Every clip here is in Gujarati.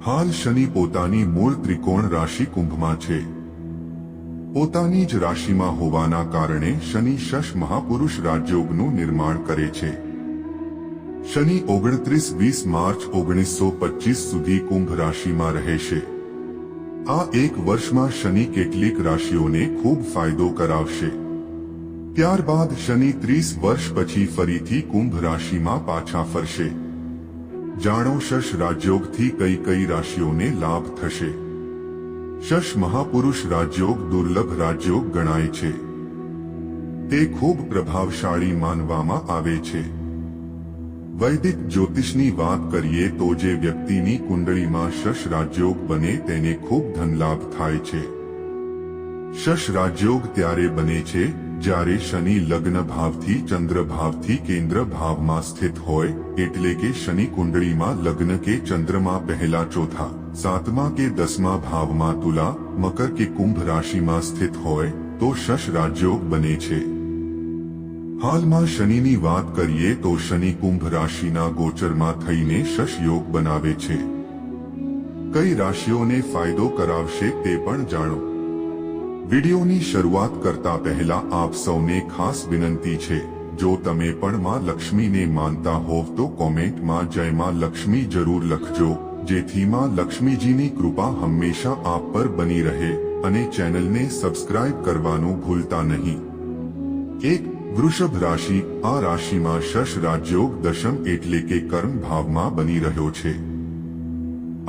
હાલ શનિ પોતાની મૂળ ત્રિકોણ રાશિ કુંભમાં છે। પોતાની જ રાશિમાં હોવાના કારણે શનિ શશ મહાપુરુષ રાજયોગનું નિર્માણ કરે છે। શનિ 29-20 માર્ચ 1925 સુધી કુંભ રાશિમાં રહેશે। આ એક વર્ષમાં શનિ કેટલીક રાશિઓને ખૂબ ફાયદો કરાવશે। ત્યારબાદ શનિ 30 વર્ષ પછી ફરીથી કુંભ રાશિમાં પાછા ફરશે। જાણો શશ રાજયોગથી કઈ કઈ રાશિઓને લાભ થશે। શશ મહાપુરુષ રાજયોગ દુર્લભ રાજયોગ ગણાય છે। તે ખૂબ પ્રભાવશાળી માનવામાં આવે છે। વૈદિક જ્યોતિષની વાત કરીએ તો જે વ્યક્તિની કુંડળીમાં શશ રાજયોગ બને તેને ખૂબ ધનલાભ થાય છે। શશ રાજયોગ ત્યારે બને છે જ્યારે શનિ લગ્ન ભાવથી ચંદ્ર ભાવથી કેન્દ્ર ભાવમાં સ્થિત હોય, એટલે કે શનિ કુંડળીમાં લગ્ન કે ચંદ્રમાં પહેલા ચોથા, સાતમા કે 10મા ભાવમાં તુલા, મકર કે કુંભ રાશિમાં સ્થિત હોય તો શશ રાજયોગ બને છે। હાલમાં શનિની વાત કરીએ તો શનિ કુંભ રાશિના ગોચરમાં થઈને શશ યોગ બનાવે છે। કઈ રાશિઓને ફાયદો કરાવશે તે પણ જાણો। વિડિયોની શરૂઆત કરતા પહેલા આપ સૌને ખાસ વિનંતી છે, જો તમે પણ માં લક્ષ્મીને માનતા હોવ તો કોમેન્ટમાં જય માં લક્ષ્મી જરૂર લખજો, જેથી માં લક્ષ્મીજીની કૃપા હંમેશા આપ પર બની રહે અને ચેનલને સબસ્ક્રાઇબ કરવાનું ભૂલતા નહીં। 1. વૃષભ રાશિ। આ રાશિમાં શશ રાજયોગ દશમ એટલે કે કર્મ ભાવમાં બની રહ્યો છે।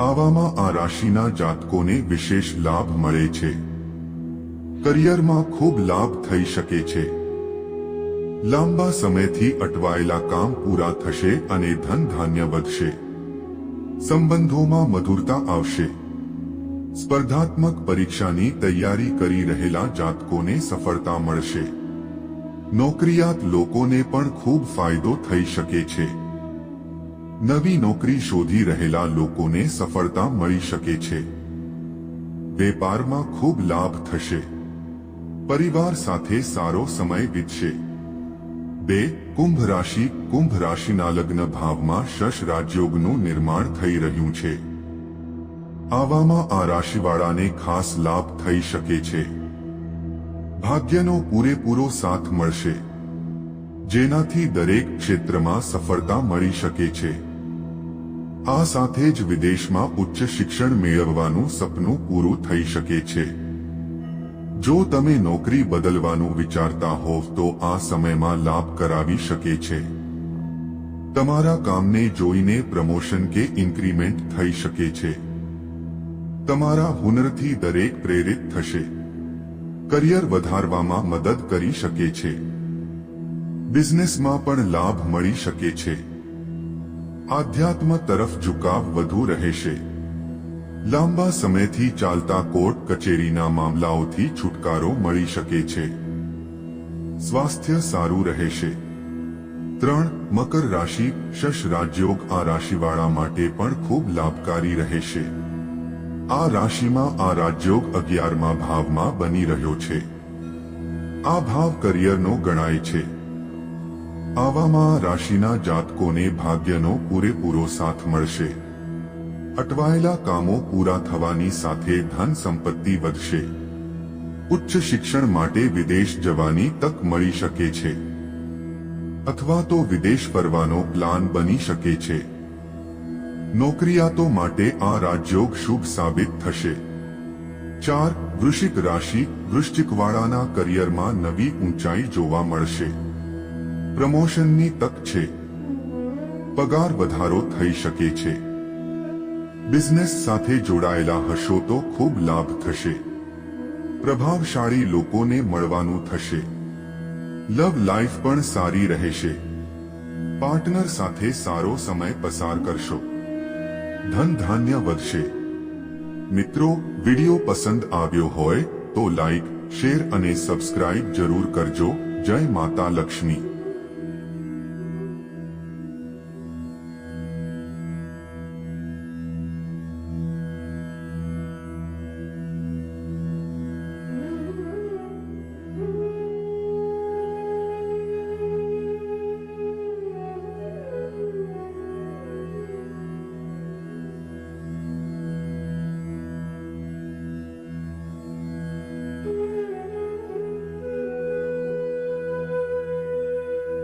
આવામાં આ રાશિના જાતકોને વિશેષ લાભ મળે છે। કરિયરમાં ખૂબ લાભ થઈ શકે છે। લાંબા સમયથી અટવાયેલા કામ પૂરા થશે અને ધન ધાન્ય વધશે। સંબંધોમાં મધુરતા આવશે। સ્પર્ધાત્મક પરીક્ષાની તૈયારી કરી રહેલા જાતકોને સફળતા મળશે। નોકરિયાત લોકોને પણ ખૂબ ફાયદો થઈ શકે છે। નવી નોકરી શોધી રહેલા લોકોને સફળતા મળી શકે છે। વેપારમાં ખૂબ લાભ થશે। પરિવાર સાથે સારો સમય વીતશે। 2. કુંભ રાશિ। કુંભ રાશિના લગ્ન ભાવમાં શશ રાજયોગનું નિર્માણ થઈ રહ્યું છે। આવામાં આ રાશિવાળાને ખાસ લાભ થઈ શકે છે। ભાગ્યનો પૂરેપૂરો સાથ મળશે, જેનાથી દરેક ક્ષેત્રમાં સફળતા મળી શકે છે। આ સાથે જ વિદેશમાં ઉચ્ચ શિક્ષણ મેળવવાનું સપનું પૂરું થઈ શકે છે। જો તમે નોકરી બદલવાનું વિચારતા હોવ તો આ સમયમાં લાભ કરાવી શકે છે। તમારા કામને જોઈને પ્રમોશન કે ઇન્ક્રીમેન્ટ થઈ શકે છે। તમારા હુનરથી દરેક પ્રેરિત થશે। કરિયર વધારવામાં મદદ કરી શકે છે। બિઝનેસમાં પણ લાભ મળી શકે છે। આધ્યાત્મ તરફ ઝુકાવ વધુ રહેશે। લાંબા સમયથી ચાલતા કોર્ટ કચેરીના મામલાઓથી છુટકારો મળી શકે છે। સ્વાસ્થ્ય સારું રહેશે। 3. મકર રાશિ। શશ રાજયોગ આ રાશિવાળા માટે પણ ખૂબ લાભકારી રહેશે। આ રાશિમાં આ રાજયોગ 11મા ભાવમાં બની રહ્યો છે। આ ભાવ કરિયરનો ગણાય છે। આવામાં રાશિના જાતકોને ભાગ્યનો પૂરેપૂરો સાથ મળશે। અટવાયેલા કામો પૂરા થવાની સાથે ધન સંપત્તિ વધશે। ઉચ્ચ શિક્ષણ માટે વિદેશ જવાની તક મળી શકે છે, અથવા તો વિદેશ ફરવાનો પ્લાન બની શકે છે। નોકરિયાતો માટે આ રાજયોગ શુભ સાબિત થશે। 4. વૃશ્ચિક રાશિ। વૃશ્ચિકવાળાના કરિયરમાં નવી ઊંચાઈ જોવા મળશે। પ્રમોશનની તક છે। પગાર વધારો થઈ શકે છે। બિઝનેસ સાથે જોડાયેલા હશો તો ખૂબ લાભ થશે। પ્રભાવશાળી લોકોને મળવાનું થશે। લવ લાઈફ પણ સારી રહેશે। પાર્ટનર સાથે સારો સમય પસાર કરશો। ધન ધાન્ય વધશે। મિત્રો, વિડિયો પસંદ આવ્યો હોય તો લાઈક, શેર અને સબસ્ક્રાઇબ જરૂર કરજો। જય માતા લક્ષ્મી।